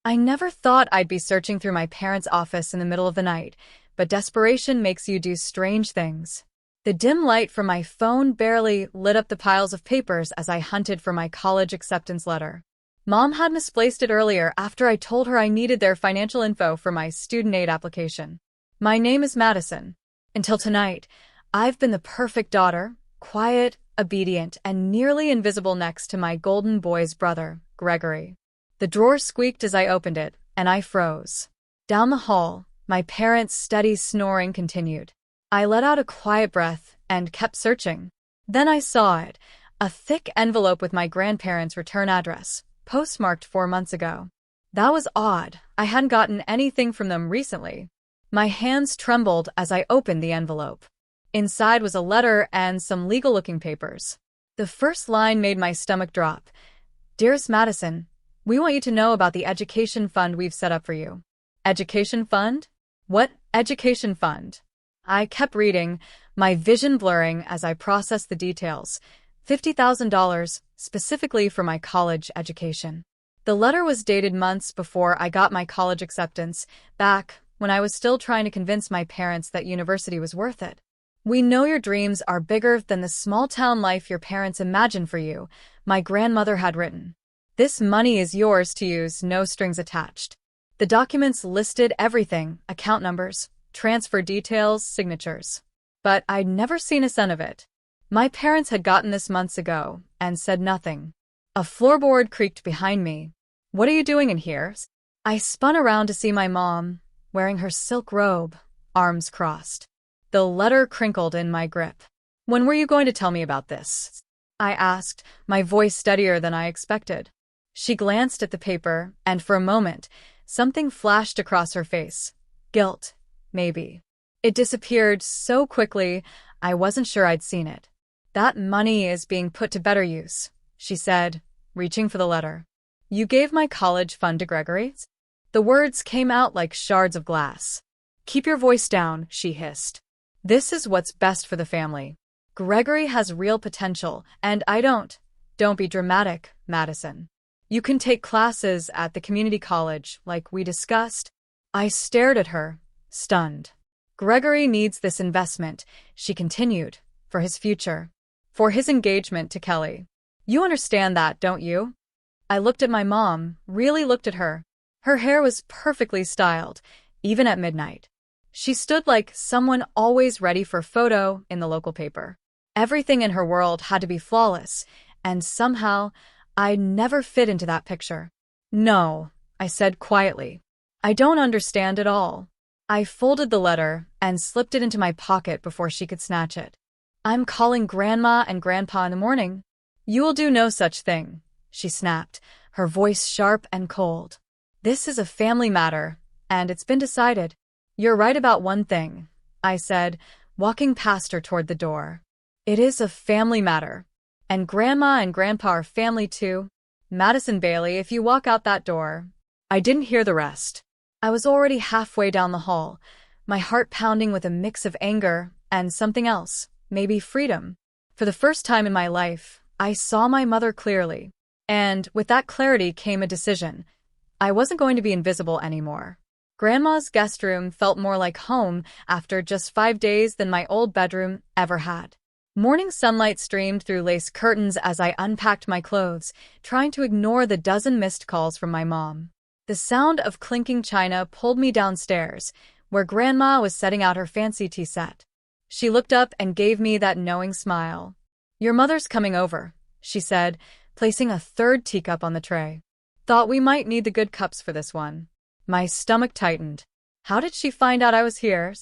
I never thought I'd be searching through my parents' office in the middle of the night, but desperation makes you do strange things. The dim light from my phone barely lit up the piles of papers as I hunted for my college acceptance letter. Mom had misplaced it earlier after I told her I needed their financial info for my student aid application. My name is Madison. Until tonight, I've been the perfect daughter, quiet, obedient, and nearly invisible next to my golden boy's brother, Gregory. The drawer squeaked as I opened it, and I froze. Down the hall, my parents' steady snoring continued. I let out a quiet breath and kept searching. Then I saw it, a thick envelope with my grandparents' return address, postmarked 4 months ago. That was odd. I hadn't gotten anything from them recently. My hands trembled as I opened the envelope. Inside was a letter and some legal-looking papers. The first line made my stomach drop. Dearest Madison, we want you to know about the education fund we've set up for you. Education fund? What education fund? I kept reading, my vision blurring as I processed the details. $50,000, specifically for my college education. The letter was dated months before I got my college acceptance, back when I was still trying to convince my parents that university was worth it. We know your dreams are bigger than the small-town life your parents imagined for you, my grandmother had written. This money is yours to use, no strings attached. The documents listed everything, account numbers, transfer details, signatures. But I'd never seen a cent of it. My parents had gotten this months ago and said nothing. A floorboard creaked behind me. What are you doing in here? I spun around to see my mom, wearing her silk robe, arms crossed. The letter crinkled in my grip. When were you going to tell me about this? I asked, my voice steadier than I expected. She glanced at the paper, and for a moment, something flashed across her face. Guilt, maybe. It disappeared so quickly, I wasn't sure I'd seen it. That money is being put to better use, she said, reaching for the letter. You gave my college fund to Gregory? The words came out like shards of glass. Keep your voice down, she hissed. This is what's best for the family. Gregory has real potential, and I don't. Don't be dramatic, Madison. You can take classes at the community college, like we discussed. I stared at her, stunned. Gregory needs this investment, she continued, for his future. For his engagement to Kelly. You understand that, don't you? I looked at my mom, really looked at her. Her hair was perfectly styled, even at midnight. She stood like someone always ready for a photo in the local paper. Everything in her world had to be flawless, and somehow I'd never fit into that picture. No, I said quietly. I don't understand at all. I folded the letter and slipped it into my pocket before she could snatch it. I'm calling Grandma and Grandpa in the morning. You will do no such thing, she snapped, her voice sharp and cold. This is a family matter, and it's been decided. You're right about one thing, I said, walking past her toward the door. It is a family matter. And Grandma and Grandpa are family too. Madison Bailey, if you walk out that door. I didn't hear the rest. I was already halfway down the hall, my heart pounding with a mix of anger and something else, maybe freedom. For the first time in my life, I saw my mother clearly. And with that clarity came a decision. I wasn't going to be invisible anymore. Grandma's guest room felt more like home after just 5 days than my old bedroom ever had. Morning sunlight streamed through lace curtains as I unpacked my clothes, trying to ignore the dozen missed calls from my mom. The sound of clinking china pulled me downstairs, where Grandma was setting out her fancy tea set. She looked up and gave me that knowing smile. Your mother's coming over, she said, placing a third teacup on the tray. Thought we might need the good cups for this one. My stomach tightened. How did she find out I was here?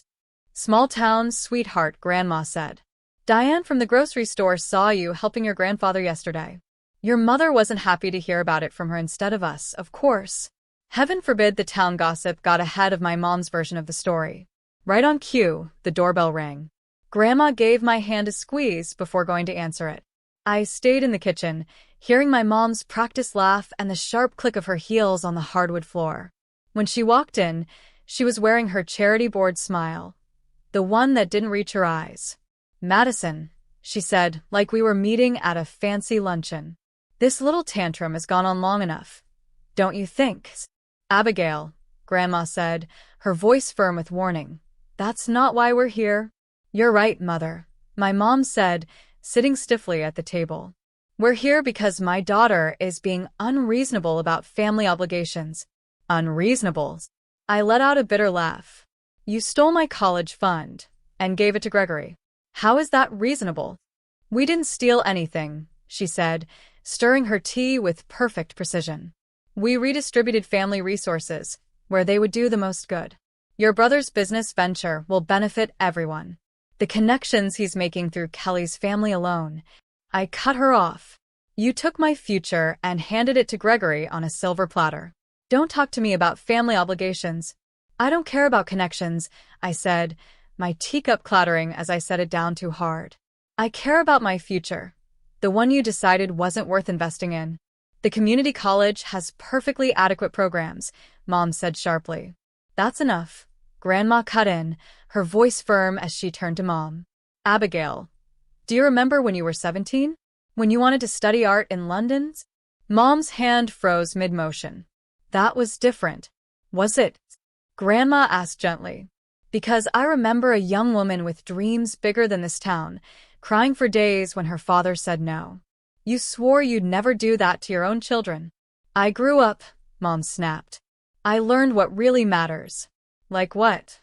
Small town sweetheart, Grandma said. Diane from the grocery store saw you helping your grandfather yesterday. Your mother wasn't happy to hear about it from her instead of us, of course. Heaven forbid the town gossip got ahead of my mom's version of the story. Right on cue, the doorbell rang. Grandma gave my hand a squeeze before going to answer it. I stayed in the kitchen, hearing my mom's practiced laugh and the sharp click of her heels on the hardwood floor. When she walked in, she was wearing her charity board smile, the one that didn't reach her eyes. Madison, she said, like we were meeting at a fancy luncheon. This little tantrum has gone on long enough. Don't you think? Abigail, Grandma said, her voice firm with warning. That's not why we're here. You're right, Mother, my mom said, sitting stiffly at the table. We're here because my daughter is being unreasonable about family obligations. Unreasonable? I let out a bitter laugh. You stole my college fund and gave it to Gregory. How is that reasonable? We didn't steal anything, she said, stirring her tea with perfect precision. We redistributed family resources where they would do the most good. Your brother's business venture will benefit everyone. The connections he's making through Kelly's family alone. I cut her off. You took my future and handed it to Gregory on a silver platter. Don't talk to me about family obligations. I don't care about connections, I said, my teacup clattering as I set it down too hard. I care about my future. The one you decided wasn't worth investing in. The community college has perfectly adequate programs, Mom said sharply. That's enough. Grandma cut in, her voice firm as she turned to Mom. Abigail, do you remember when you were 17? When you wanted to study art in London? Mom's hand froze mid-motion. That was different. Was it? Grandma asked gently. Because I remember a young woman with dreams bigger than this town, crying for days when her father said no. You swore you'd never do that to your own children. I grew up, Mom snapped. I learned what really matters. Like what?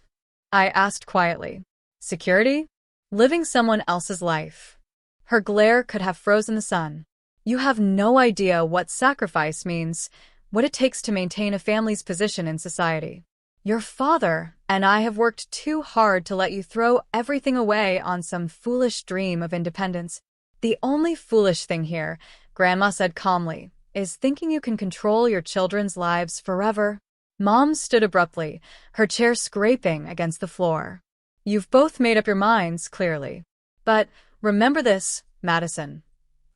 I asked quietly. Security? Living someone else's life. Her glare could have frozen the sun. You have no idea what sacrifice means, what it takes to maintain a family's position in society. Your father and I have worked too hard to let you throw everything away on some foolish dream of independence. The only foolish thing here, Grandma said calmly, is thinking you can control your children's lives forever. Mom stood abruptly, her chair scraping against the floor. You've both made up your minds, clearly. But remember this, Madison.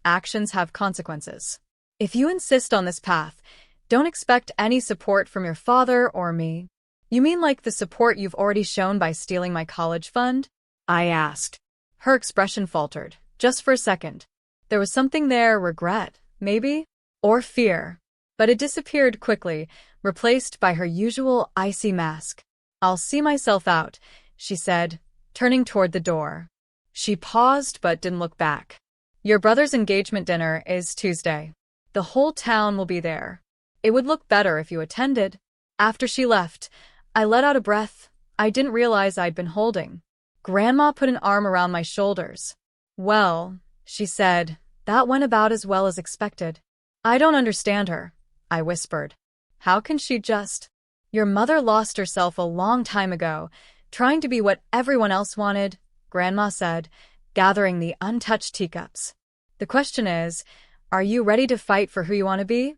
Actions have consequences. If you insist on this path, don't expect any support from your father or me. You mean like the support you've already shown by stealing my college fund? I asked. Her expression faltered, just for a second. There was something there, regret, maybe? Or fear. But it disappeared quickly, replaced by her usual icy mask. I'll see myself out, she said, turning toward the door. She paused but didn't look back. Your brother's engagement dinner is Tuesday. The whole town will be there. It would look better if you attended. After she left, I let out a breath I didn't realize I'd been holding. Grandma put an arm around my shoulders. Well, she said, that went about as well as expected. I don't understand her, I whispered. How can she just? Your mother lost herself a long time ago, trying to be what everyone else wanted, Grandma said, gathering the untouched teacups. The question is, are you ready to fight for who you want to be?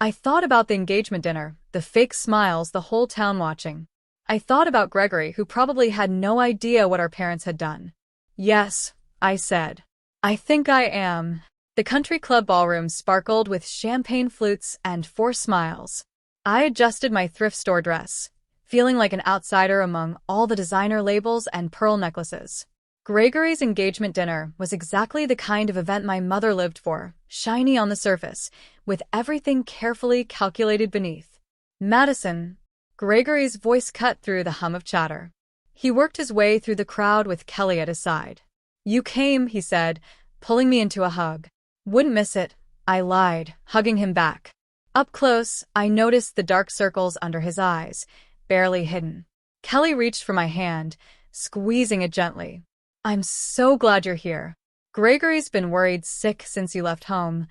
I thought about the engagement dinner, the fake smiles, the whole town watching. I thought about Gregory, who probably had no idea what our parents had done. Yes, I said. I think I am. The country club ballroom sparkled with champagne flutes and 4 smiles. I adjusted my thrift store dress, feeling like an outsider among all the designer labels and pearl necklaces. Gregory's engagement dinner was exactly the kind of event my mother lived for, shiny on the surface, with everything carefully calculated beneath. Madison. Gregory's voice cut through the hum of chatter. He worked his way through the crowd with Kelly at his side. You came, he said, pulling me into a hug. Wouldn't miss it, I lied, hugging him back. Up close, I noticed the dark circles under his eyes, barely hidden. Kelly reached for my hand, squeezing it gently. I'm so glad you're here. Gregory's been worried sick since you left home.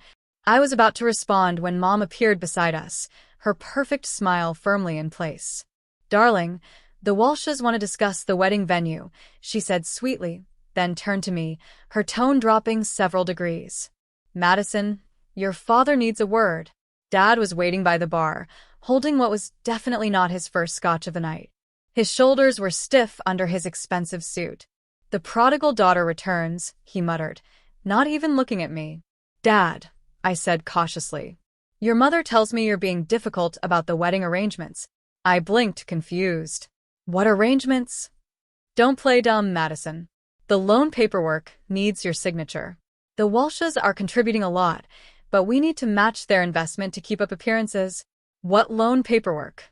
I was about to respond when Mom appeared beside us, her perfect smile firmly in place. Darling, the Walshes want to discuss the wedding venue, she said sweetly, then turned to me, her tone dropping several degrees. Madison, your father needs a word. Dad was waiting by the bar, holding what was definitely not his first scotch of the night. His shoulders were stiff under his expensive suit. The prodigal daughter returns, he muttered, not even looking at me. Dad, I said cautiously. Your mother tells me you're being difficult about the wedding arrangements. I blinked, confused. What arrangements? Don't play dumb, Madison. The loan paperwork needs your signature. The Walshes are contributing a lot, but we need to match their investment to keep up appearances. What loan paperwork?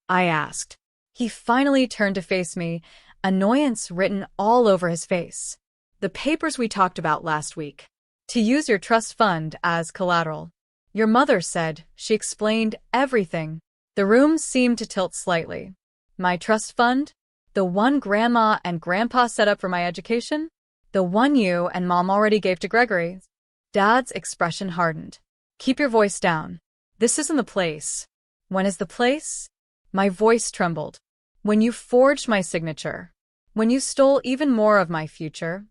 I asked. He finally turned to face me, annoyance written all over his face. The papers we talked about last week. To use your trust fund as collateral. Your mother said. She explained everything. The room seemed to tilt slightly. My trust fund? The one Grandma and Grandpa set up for my education? The one you and Mom already gave to Gregory? Dad's expression hardened. Keep your voice down. This isn't the place. When is the place? My voice trembled. When you forged my signature. When you stole even more of my future.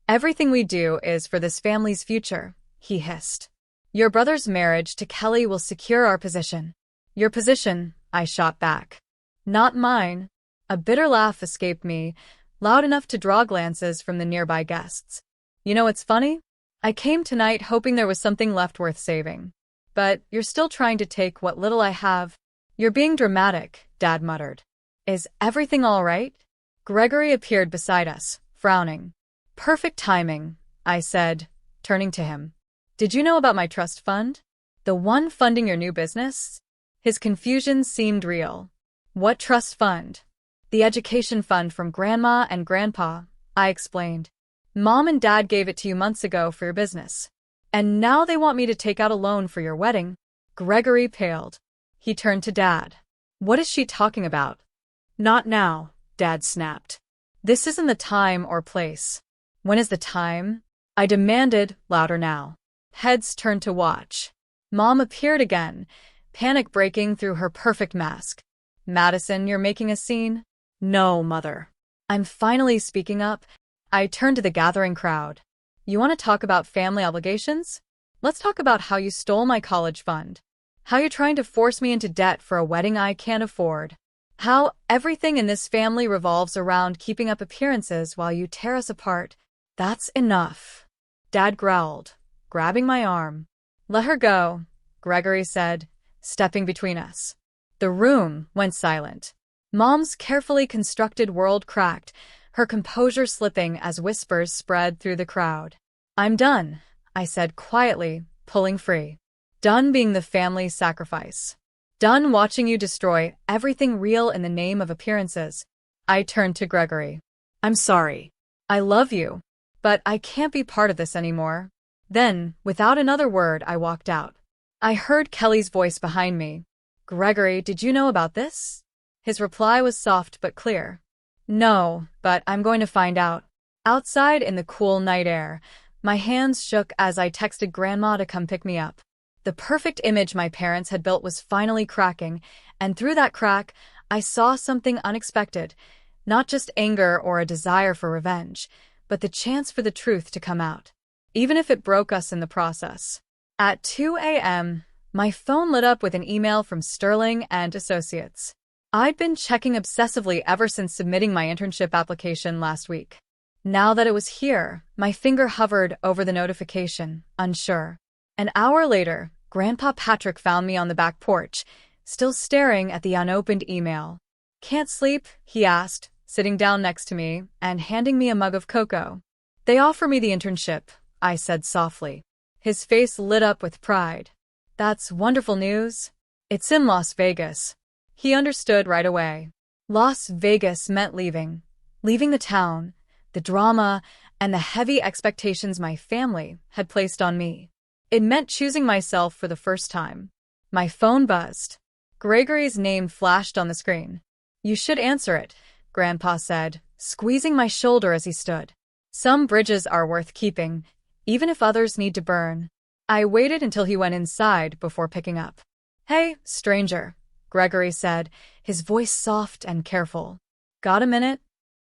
Everything we do is for this family's future, he hissed. Your brother's marriage to Kelly will secure our position. Your position, I shot back. Not mine. A bitter laugh escaped me, loud enough to draw glances from the nearby guests. You know what's funny? I came tonight hoping there was something left worth saving. But you're still trying to take what little I have. You're being dramatic, Dad muttered. Is everything all right? Gregory appeared beside us, frowning. Perfect timing, I said, turning to him. Did you know about my trust fund? The one funding your new business? His confusion seemed real. What trust fund? The education fund from Grandma and Grandpa, I explained. Mom and Dad gave it to you months ago for your business. And now they want me to take out a loan for your wedding. Gregory paled. He turned to Dad. What is she talking about? Not now, Dad snapped. This isn't the time or place. When is the time? I demanded, louder now. Heads turned to watch. Mom appeared again, panic breaking through her perfect mask. Madison, you're making a scene? No, Mother. I'm finally speaking up. I turned to the gathering crowd. You want to talk about family obligations? Let's talk about how you stole my college fund. How you're trying to force me into debt for a wedding I can't afford. How everything in this family revolves around keeping up appearances while you tear us apart. That's enough. Dad growled, grabbing my arm. Let her go, Gregory said, stepping between us. The room went silent. Mom's carefully constructed world cracked, her composure slipping as whispers spread through the crowd. I'm done, I said quietly, pulling free. Done being the family's sacrifice. Done watching you destroy everything real in the name of appearances. I turned to Gregory. I'm sorry. I love you. But I can't be part of this anymore. Then, without another word, I walked out. I heard Kelly's voice behind me. Gregory, did you know about this? His reply was soft but clear. No, but I'm going to find out. Outside in the cool night air, my hands shook as I texted Grandma to come pick me up. The perfect image my parents had built was finally cracking, and through that crack, I saw something unexpected. Not just anger or a desire for revenge, but the chance for the truth to come out. Even if it broke us in the process. At 2 a.m., my phone lit up with an email from Sterling and Associates. I'd been checking obsessively ever since submitting my internship application last week. Now that it was here, my finger hovered over the notification, unsure. An hour later, Grandpa Patrick found me on the back porch, still staring at the unopened email. Can't sleep? He asked, sitting down next to me and handing me a mug of cocoa. They offer me the internship, I said softly. His face lit up with pride. That's wonderful news. It's in Las Vegas. He understood right away. Las Vegas meant leaving. Leaving the town, the drama, and the heavy expectations my family had placed on me. It meant choosing myself for the first time. My phone buzzed. Gregory's name flashed on the screen. You should answer it, Grandpa said, squeezing my shoulder as he stood. Some bridges are worth keeping, even if others need to burn. I waited until he went inside before picking up. Hey, stranger, Gregory said, his voice soft and careful. Got a minute?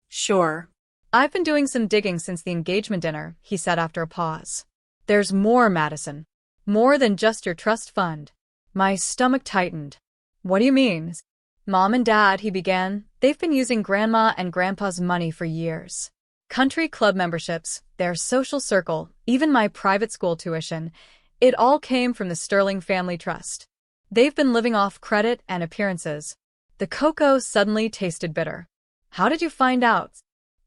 Sure. I've been doing some digging since the engagement dinner, he said after a pause. There's more, Madison. More than just your trust fund. My stomach tightened. What do you mean? Mom and Dad, he began, they've been using Grandma and Grandpa's money for years. Country club memberships, their social circle, even my private school tuition, it all came from the Sterling Family Trust. They've been living off credit and appearances. The cocoa suddenly tasted bitter. How did you find out?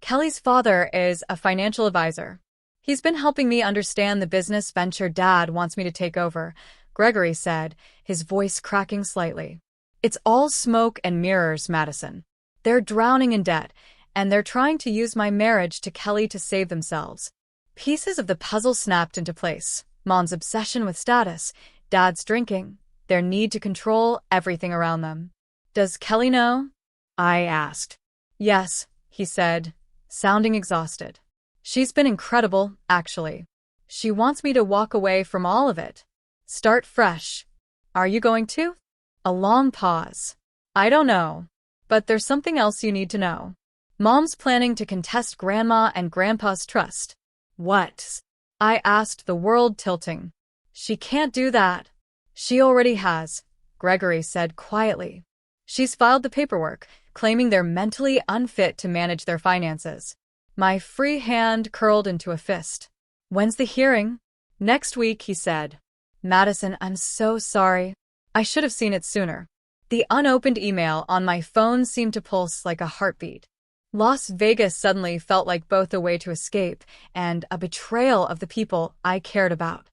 Kelly's father is a financial advisor. He's been helping me understand the business venture Dad wants me to take over. Gregory said, his voice cracking slightly. It's all smoke and mirrors, Madison. They're drowning in debt, and they're trying to use my marriage to Kelly to save themselves. Pieces of the puzzle snapped into place. Mom's obsession with status, Dad's drinking, their need to control everything around them. Does Kelly know? I asked. Yes, he said, sounding exhausted. She's been incredible, actually. She wants me to walk away from all of it. Start fresh. Are you going to? A long pause. I don't know. But there's something else you need to know. Mom's planning to contest Grandma and Grandpa's trust. What? I asked, the world tilting. She can't do that. She already has, Gregory said quietly. She's filed the paperwork, claiming they're mentally unfit to manage their finances. My free hand curled into a fist. When's the hearing? Next week, he said. Madison, I'm so sorry. I should have seen it sooner. The unopened email on my phone seemed to pulse like a heartbeat. Las Vegas suddenly felt like both a way to escape and a betrayal of the people I cared about.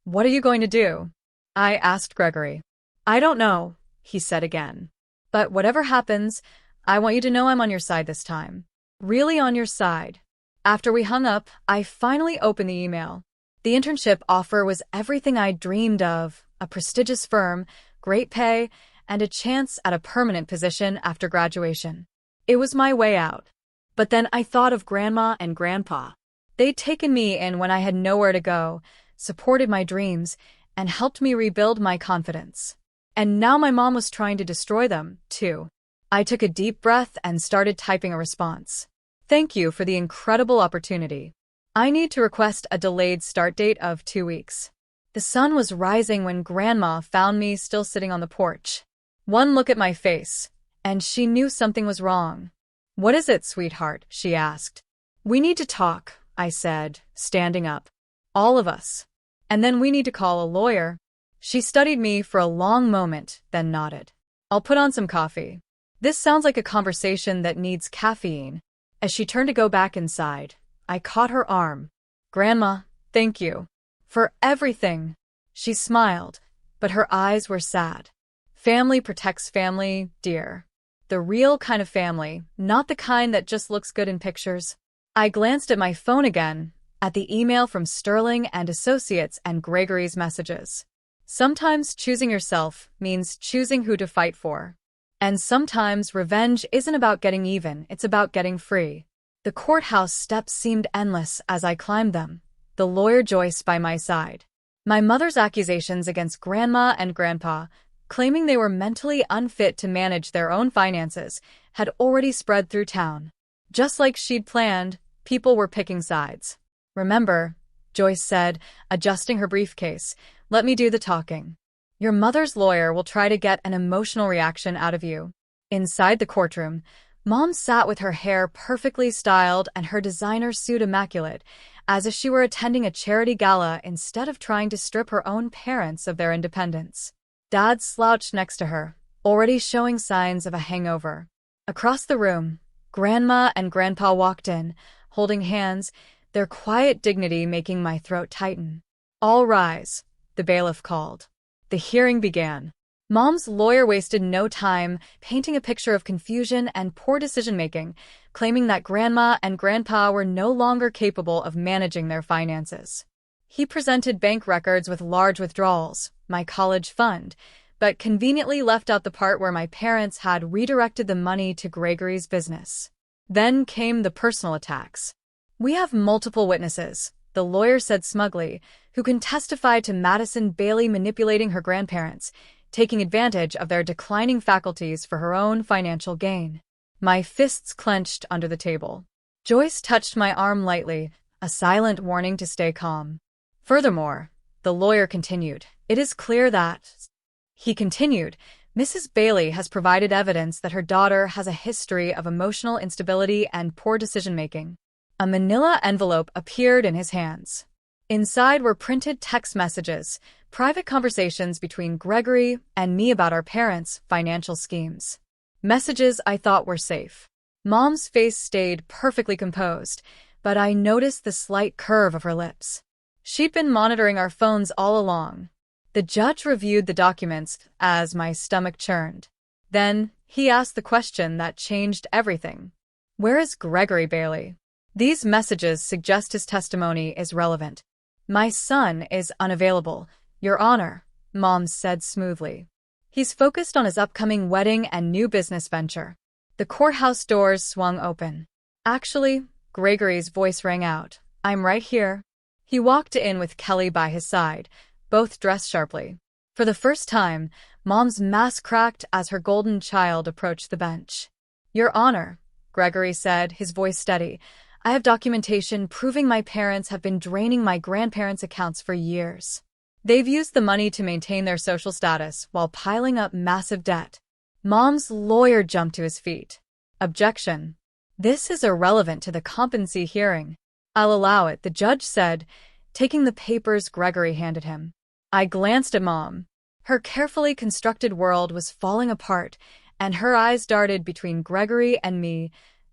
What are you going to do? I asked Gregory. I don't know, he said again. But whatever happens, I want you to know I'm on your side this time. Really on your side. After we hung up, I finally opened the email. The internship offer was everything I dreamed of, a prestigious firm, great pay, and a chance at a permanent position after graduation. It was my way out. But then I thought of Grandma and Grandpa. They'd taken me in when I had nowhere to go, supported my dreams, and helped me rebuild my confidence. And now my mom was trying to destroy them, too. I took a deep breath and started typing a response. Thank you for the incredible opportunity. I need to request a delayed start date of 2 weeks. The sun was rising when Grandma found me still sitting on the porch. One look at my face, and she knew something was wrong. What is it, sweetheart? She asked. We need to talk, I said, standing up. All of us. And then we need to call a lawyer. She studied me for a long moment, then nodded. I'll put on some coffee. This sounds like a conversation that needs caffeine. As she turned to go back inside, I caught her arm. Grandma, thank you. For everything. She smiled, but her eyes were sad. Family protects family, dear. The real kind of family, not the kind that just looks good in pictures. I glanced at my phone again, at the email from Sterling and Associates and Gregory's messages. Sometimes choosing yourself means choosing who to fight for. And sometimes revenge isn't about getting even, it's about getting free. The courthouse steps seemed endless as I climbed them, the lawyer Joyce by my side. My mother's accusations against Grandma and Grandpa, claiming they were mentally unfit to manage their own finances, had already spread through town. Just like she'd planned, people were picking sides. Remember, Joyce said, adjusting her briefcase, let me do the talking. Your mother's lawyer will try to get an emotional reaction out of you. Inside the courtroom, Mom sat with her hair perfectly styled and her designer suit immaculate, as if she were attending a charity gala instead of trying to strip her own parents of their independence. Dad slouched next to her, already showing signs of a hangover. Across the room, Grandma and Grandpa walked in, holding hands, their quiet dignity making my throat tighten. All rise, the bailiff called. The hearing began. Mom's lawyer wasted no time painting a picture of confusion and poor decision-making, claiming that Grandma and Grandpa were no longer capable of managing their finances. He presented bank records with large withdrawals, my college fund, but conveniently left out the part where my parents had redirected the money to Gregory's business. Then came the personal attacks. We have multiple witnesses, the lawyer said smugly, who can testify to Madison Bailey manipulating her grandparents, taking advantage of their declining faculties for her own financial gain. My fists clenched under the table. Joyce touched my arm lightly, a silent warning to stay calm. Furthermore, the lawyer continued, it is clear that... He continued, Mrs. Bailey has provided evidence that her daughter has a history of emotional instability and poor decision-making. A manila envelope appeared in his hands. Inside were printed text messages, private conversations between Gregory and me about our parents' financial schemes. Messages I thought were safe. Mom's face stayed perfectly composed, but I noticed the slight curve of her lips. She'd been monitoring our phones all along. The judge reviewed the documents as my stomach churned. Then, he asked the question that changed everything. Where is Gregory Bailey? These messages suggest his testimony is relevant. My son is unavailable, Your Honor, Mom said smoothly. He's focused on his upcoming wedding and new business venture. The courthouse doors swung open. Actually, Gregory's voice rang out. I'm right here. He walked in with Kelly by his side, both dressed sharply. For the first time, Mom's mask cracked as her golden child approached the bench. Your Honor, Gregory said, his voice steady, I have documentation proving my parents have been draining my grandparents' accounts for years. They've used the money to maintain their social status while piling up massive debt. Mom's lawyer jumped to his feet. Objection. This is irrelevant to the competency hearing. I'll allow it, the judge said, taking the papers Gregory handed him. I glanced at Mom. Her carefully constructed world was falling apart, and her eyes darted between Gregory and me,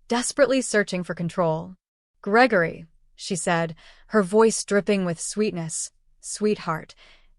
desperately searching for control. Gregory, she said, her voice dripping with sweetness. Sweetheart,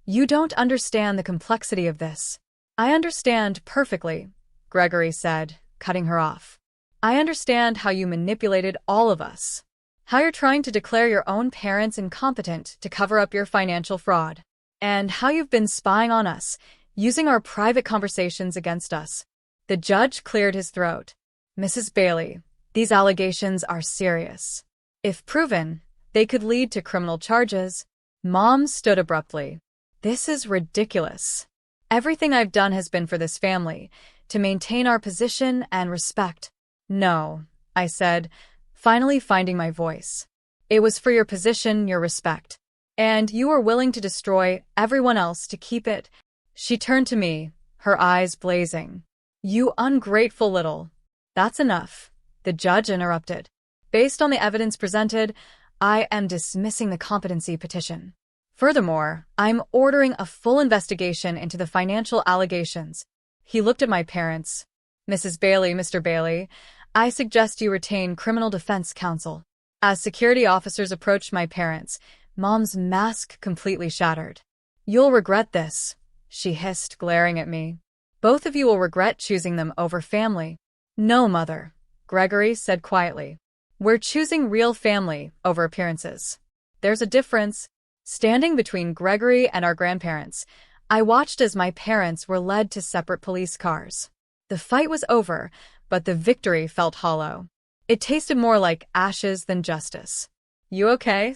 you don't understand the complexity of this. I understand perfectly, Gregory said, cutting her off. I understand how you manipulated all of us. How you're trying to declare your own parents incompetent to cover up your financial fraud. And how you've been spying on us, using our private conversations against us. The judge cleared his throat. Mrs. Bailey, these allegations are serious. If proven, they could lead to criminal charges. Mom stood abruptly. This is ridiculous. Everything I've done has been for this family, to maintain our position and respect. No, I said, finally finding my voice. It was for your position, your respect. And you were willing to destroy everyone else to keep it. She turned to me, her eyes blazing. You ungrateful little. That's enough, the judge interrupted. Based on the evidence presented, I am dismissing the competency petition. Furthermore, I'm ordering a full investigation into the financial allegations. He looked at my parents. Mrs. Bailey, Mr. Bailey, I suggest you retain criminal defense counsel. As security officers approached my parents, Mom's mask completely shattered. You'll regret this, she hissed, glaring at me. Both of you will regret choosing them over family. No, Mother, Gregory said quietly. We're choosing real family over appearances. There's a difference. Standing between Gregory and our grandparents, I watched as my parents were led to separate police cars. The fight was over, but the victory felt hollow. It tasted more like ashes than justice. You okay?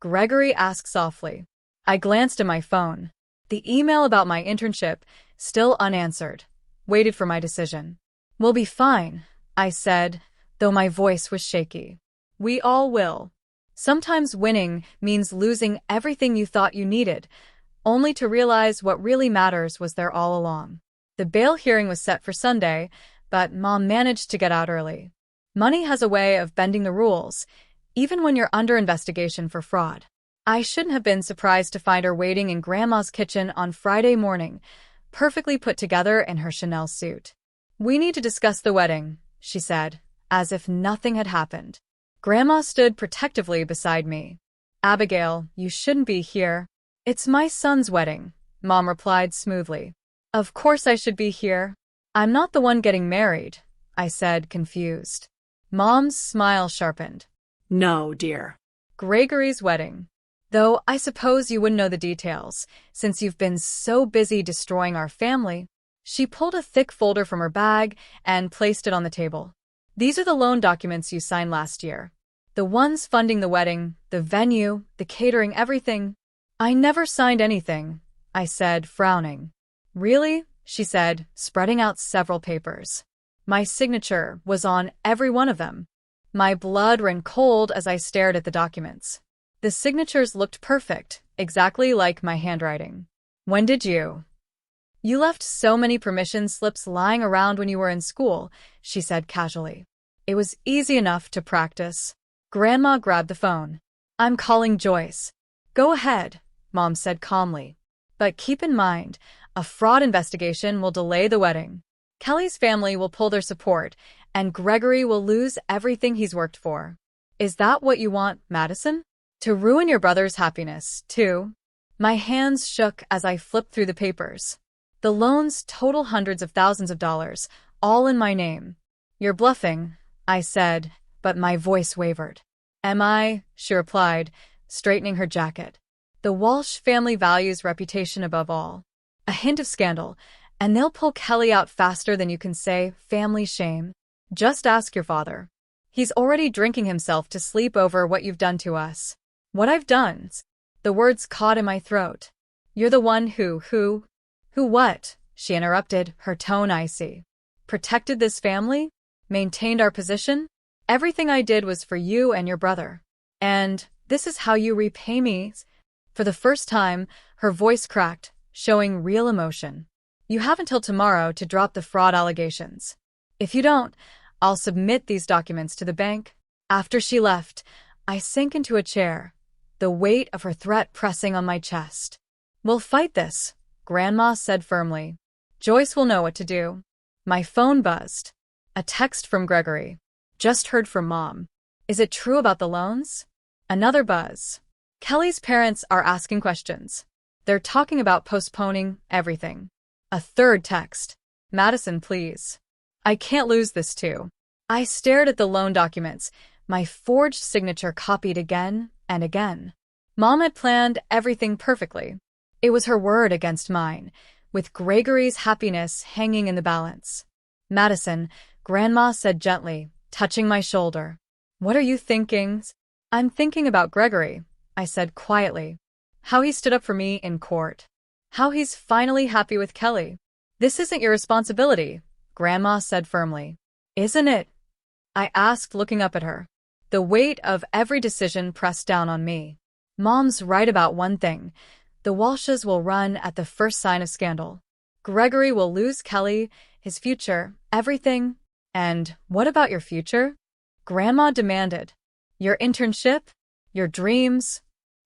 Gregory asked softly. I glanced at my phone. The email about my internship, still unanswered, waited for my decision. We'll be fine, I said, though my voice was shaky. We all will. Sometimes winning means losing everything you thought you needed, only to realize what really matters was there all along. The bail hearing was set for Sunday, but Mom managed to get out early. Money has a way of bending the rules, even when you're under investigation for fraud. I shouldn't have been surprised to find her waiting in Grandma's kitchen on Friday morning, perfectly put together in her Chanel suit. We need to discuss the wedding, she said, as if nothing had happened. Grandma stood protectively beside me. Abigail, you shouldn't be here. It's my son's wedding, Mom replied smoothly. Of course I should be here. I'm not the one getting married, I said, confused. Mom's smile sharpened. No, dear. Gregory's wedding. Though I suppose you wouldn't know the details, since you've been so busy destroying our family. She pulled a thick folder from her bag and placed it on the table. These are the loan documents you signed last year. The ones funding the wedding, the venue, the catering, everything. I never signed anything, I said, frowning. Really? She said, spreading out several papers. My signature was on every one of them. My blood ran cold as I stared at the documents. The signatures looked perfect, exactly like my handwriting. When did you? You left so many permission slips lying around when you were in school, she said casually. It was easy enough to practice. Grandma grabbed the phone. I'm calling Joyce. Go ahead, Mom said calmly. But keep in mind, a fraud investigation will delay the wedding. Kelly's family will pull their support, and Gregory will lose everything he's worked for. Is that what you want, Madison? To ruin your brother's happiness, too? My hands shook as I flipped through the papers. The loans total hundreds of thousands of dollars, all in my name. You're bluffing, I said, but my voice wavered. Am I? She replied, straightening her jacket. The Walsh family values reputation above all. A hint of scandal, and they'll pull Kelly out faster than you can say family shame. Just ask your father. He's already drinking himself to sleep over what you've done to us. What I've done? The words caught in my throat. You're the one who what? She interrupted, her tone icy. Protected this family? Maintained our position? Everything I did was for you and your brother. And this is how you repay me? For the first time, her voice cracked, showing real emotion. You have until tomorrow to drop the fraud allegations. If you don't, I'll submit these documents to the bank. After she left, I sank into a chair, the weight of her threat pressing on my chest. We'll fight this, Grandma said firmly. Joyce will know what to do. My phone buzzed. A text from Gregory. Just heard from Mom. Is it true about the loans? Another buzz. Kelly's parents are asking questions. They're talking about postponing everything. A third text. Madison, please. I can't lose this too. I stared at the loan documents, my forged signature copied again and again. Mom had planned everything perfectly. It was her word against mine, with Gregory's happiness hanging in the balance. Madison, Grandma said gently, touching my shoulder. What are you thinking? I'm thinking about Gregory, I said quietly. How he stood up for me in court. How he's finally happy with Kelly. This isn't your responsibility, Grandma said firmly. Isn't it? I asked, looking up at her. The weight of every decision pressed down on me. Mom's right about one thing. The Walshes will run at the first sign of scandal. Gregory will lose Kelly, his future, everything. And what about your future? Grandma demanded. Your internship? Your dreams?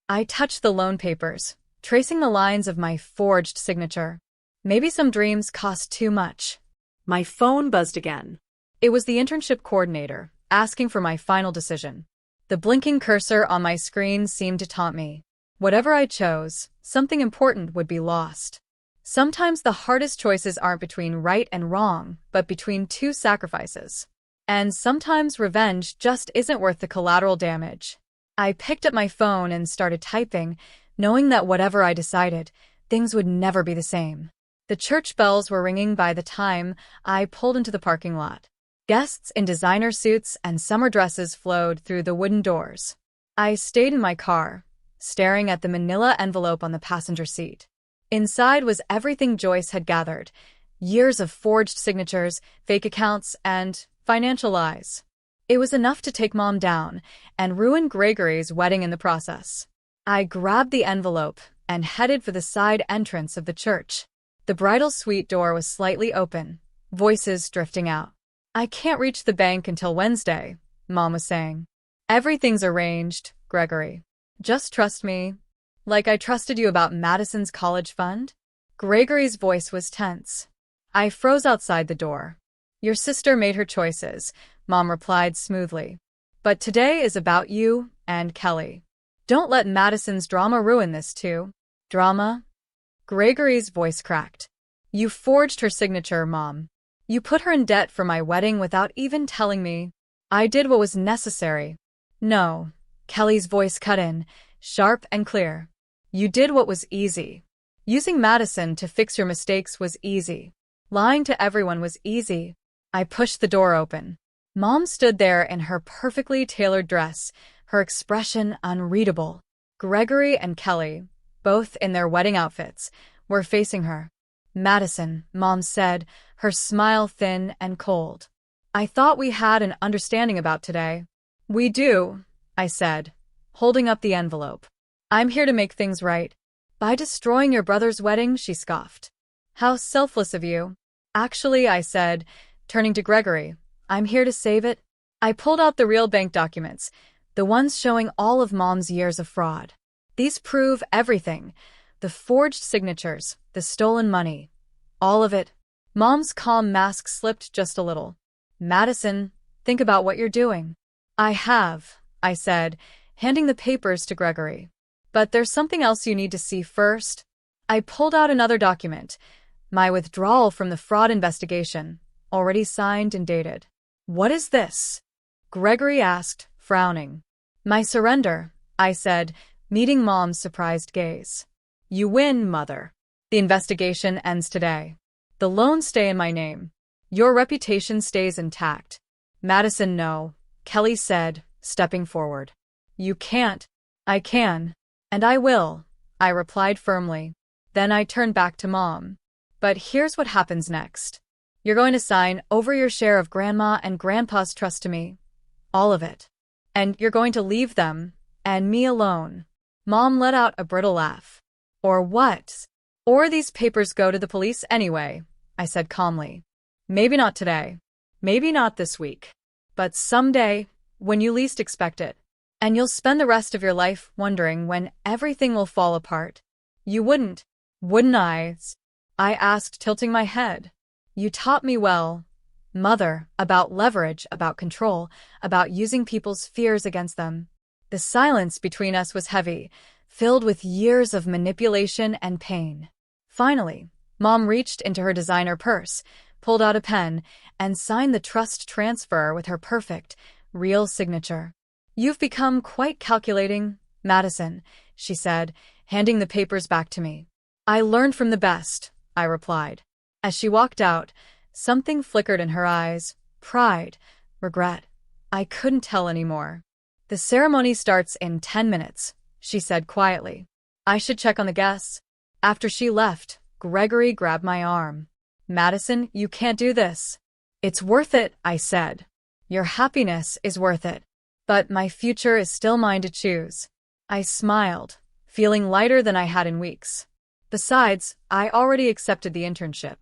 I touched the loan papers, tracing the lines of my forged signature. Maybe some dreams cost too much. My phone buzzed again. It was the internship coordinator, asking for my final decision. The blinking cursor on my screen seemed to taunt me. Whatever I chose, something important would be lost. Sometimes the hardest choices aren't between right and wrong, but between two sacrifices. And sometimes revenge just isn't worth the collateral damage. I picked up my phone and started typing, knowing that whatever I decided, things would never be the same. The church bells were ringing by the time I pulled into the parking lot. Guests in designer suits and summer dresses flowed through the wooden doors. I stayed in my car, staring at the manila envelope on the passenger seat. Inside was everything Joyce had gathered. Years of forged signatures, fake accounts, and financial lies. It was enough to take Mom down and ruin Gregory's wedding in the process. I grabbed the envelope and headed for the side entrance of the church. The bridal suite door was slightly open, voices drifting out. I can't reach the bank until Wednesday, Mom was saying. Everything's arranged, Gregory. Just trust me. Like I trusted you about Madison's college fund? Gregory's voice was tense. I froze outside the door. Your sister made her choices, Mom replied smoothly. But today is about you and Kelly. Don't let Madison's drama ruin this too. Drama? Gregory's voice cracked. You forged her signature, Mom. You put her in debt for my wedding without even telling me. I did what was necessary. No. Kelly's voice cut in, sharp and clear. You did what was easy. Using Madison to fix your mistakes was easy. Lying to everyone was easy. I pushed the door open. Mom stood there in her perfectly tailored dress, her expression unreadable. Gregory and Kelly, both in their wedding outfits, were facing her. Madison, Mom said, her smile thin and cold. I thought we had an understanding about today. We do, I said, holding up the envelope. I'm here to make things right. By destroying your brother's wedding, she scoffed. How selfless of you. Actually, I said, turning to Gregory, I'm here to save it. I pulled out the real bank documents, the ones showing all of Mom's years of fraud. These prove everything. The forged signatures, the stolen money. All of it. Mom's calm mask slipped just a little. Madison, think about what you're doing. I have, I said, handing the papers to Gregory. But there's something else you need to see first. I pulled out another document. My withdrawal from the fraud investigation, already signed and dated. What is this? Gregory asked, frowning. My surrender, I said, meeting Mom's surprised gaze. You win, Mother. The investigation ends today. The loans stay in my name. Your reputation stays intact. Madison, no, Kelly said, stepping forward. You can't. I can. And I will, I replied firmly. Then I turned back to Mom. But here's what happens next. You're going to sign over your share of Grandma and Grandpa's trust to me. All of it. And you're going to leave them, and me alone. Mom let out a brittle laugh. Or what? Or these papers go to the police anyway, I said calmly. Maybe not today. Maybe not this week. But someday, when you least expect it. And you'll spend the rest of your life wondering when everything will fall apart. You wouldn't I? I asked, tilting my head. You taught me well, Mother, about leverage, about control, about using people's fears against them. The silence between us was heavy, filled with years of manipulation and pain. Finally, Mom reached into her designer purse, pulled out a pen, and signed the trust transfer with her perfect, real signature. You've become quite calculating, Madison, she said, handing the papers back to me. I learned from the best, I replied. As she walked out, something flickered in her eyes, pride, regret. I couldn't tell anymore. The ceremony starts in 10 minutes, she said quietly. I should check on the guests. After she left, Gregory grabbed my arm. Madison, you can't do this. It's worth it, I said. Your happiness is worth it. But my future is still mine to choose. I smiled, feeling lighter than I had in weeks. Besides, I already accepted the internship.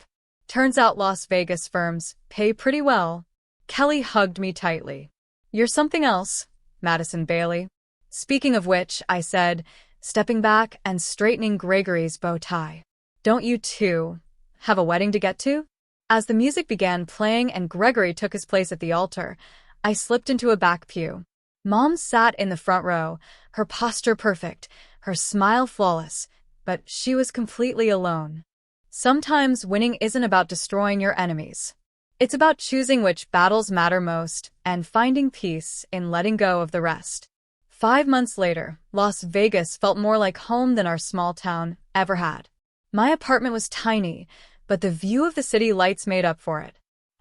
Turns out Las Vegas firms pay pretty well. Kelly hugged me tightly. You're something else, Madison Bailey. Speaking of which, I said, stepping back and straightening Gregory's bow tie. Don't you two have a wedding to get to? As the music began playing and Gregory took his place at the altar, I slipped into a back pew. Mom sat in the front row, her posture perfect, her smile flawless, but she was completely alone. Sometimes winning isn't about destroying your enemies. It's about choosing which battles matter most and finding peace in letting go of the rest. 5 months later, Las Vegas felt more like home than our small town ever had. My apartment was tiny, but the view of the city lights made up for it.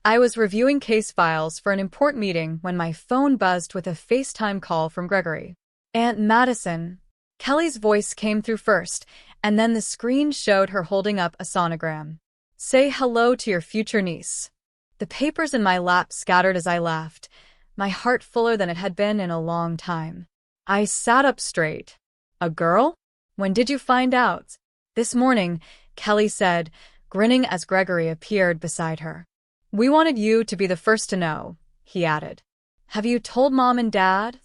I was reviewing case files for an important meeting when my phone buzzed with a FaceTime call from Gregory. Aunt Madison. Kelly's voice came through first, and then the screen showed her holding up a sonogram. Say hello to your future niece. The papers in my lap scattered as I laughed, my heart fuller than it had been in a long time. I sat up straight. A girl? When did you find out? This morning, Kelly said, grinning as Gregory appeared beside her. We wanted you to be the first to know, he added. Have you told Mom and Dad?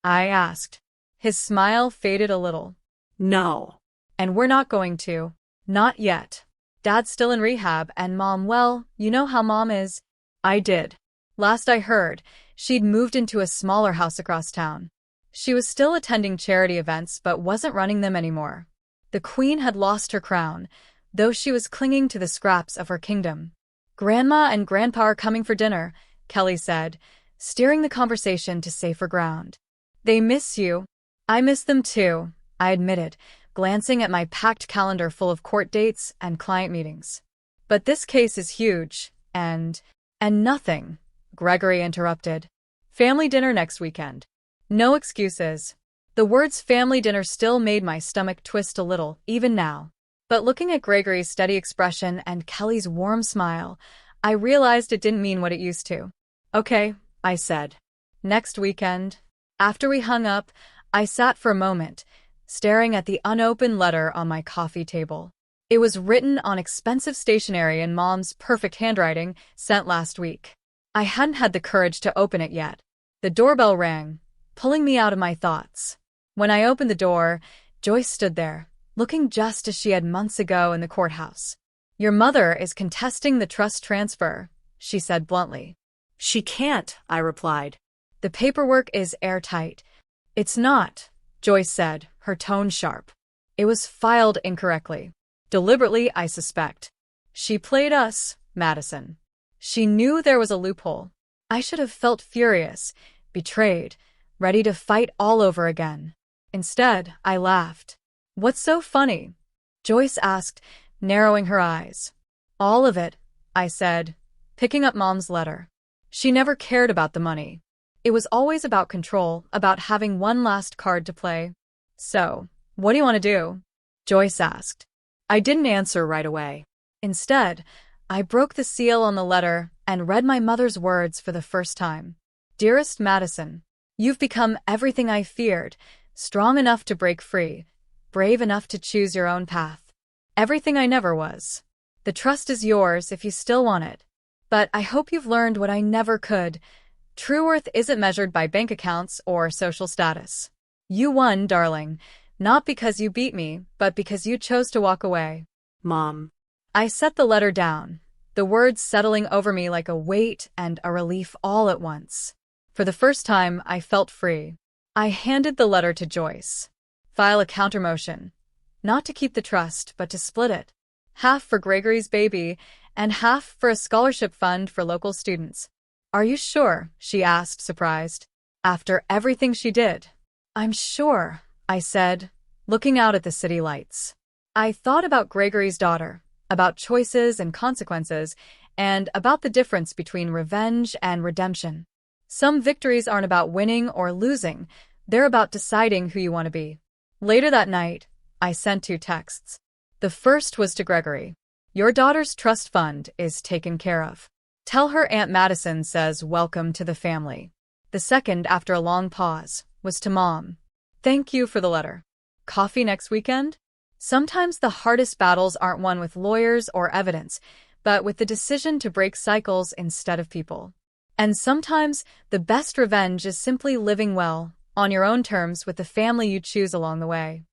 I asked. His smile faded a little. No. And we're not going to. Not yet. Dad's still in rehab and Mom, well, you know how Mom is. I did. Last I heard, she'd moved into a smaller house across town. She was still attending charity events but wasn't running them anymore. The Queen had lost her crown, though she was clinging to the scraps of her kingdom. Grandma and Grandpa are coming for dinner, Kelly said, steering the conversation to safer ground. They miss you. I miss them too, I admitted, glancing at my packed calendar full of court dates and client meetings. But this case is huge, and nothing, Gregory interrupted. Family dinner next weekend. No excuses. The words family dinner still made my stomach twist a little, even now. But looking at Gregory's steady expression and Kelly's warm smile, I realized it didn't mean what it used to. Okay, I said. Next weekend. After we hung up, I sat for a moment, staring at the unopened letter on my coffee table. It was written on expensive stationery in Mom's perfect handwriting, sent last week. I hadn't had the courage to open it yet. The doorbell rang, pulling me out of my thoughts. When I opened the door, Joyce stood there, looking just as she had months ago in the courthouse. Your mother is contesting the trust transfer, she said bluntly. She can't, I replied. The paperwork is airtight. It's not, Joyce said, her tone sharp. It was filed incorrectly. Deliberately, I suspect. She played us, Madison. She knew there was a loophole. I should have felt furious, betrayed, ready to fight all over again. Instead, I laughed. "What's so funny?" Joyce asked, narrowing her eyes. "All of it," I said, picking up Mom's letter. She never cared about the money. It was always about control, about having one last card to play. "So, what do you want to do?" Joyce asked. I didn't answer right away. Instead, I broke the seal on the letter and read my mother's words for the first time. "Dearest Madison, you've become everything I feared, strong enough to break free, brave enough to choose your own path. Everything I never was. The trust is yours if you still want it. But I hope you've learned what I never could. True worth isn't measured by bank accounts or social status. You won, darling, not because you beat me, but because you chose to walk away." Mom. I set the letter down, the words settling over me like a weight and a relief all at once. For the first time, I felt free. I handed the letter to Joyce. "File a countermotion. Not to keep the trust, but to split it. Half for Gregory's baby, and half for a scholarship fund for local students." "Are you sure?" she asked, surprised. "After everything she did." "I'm sure," I said, looking out at the city lights. I thought about Gregory's daughter, about choices and consequences, and about the difference between revenge and redemption. Some victories aren't about winning or losing, they're about deciding who you want to be. Later that night, I sent 2 texts. The first was to Gregory. "Your daughter's trust fund is taken care of. Tell her Aunt Madison says welcome to the family." The second, after a long pause, was to Mom. "Thank you for the letter. Coffee next weekend?" Sometimes the hardest battles aren't won with lawyers or evidence, but with the decision to break cycles instead of people. And sometimes the best revenge is simply living well, on your own terms with the family you choose along the way.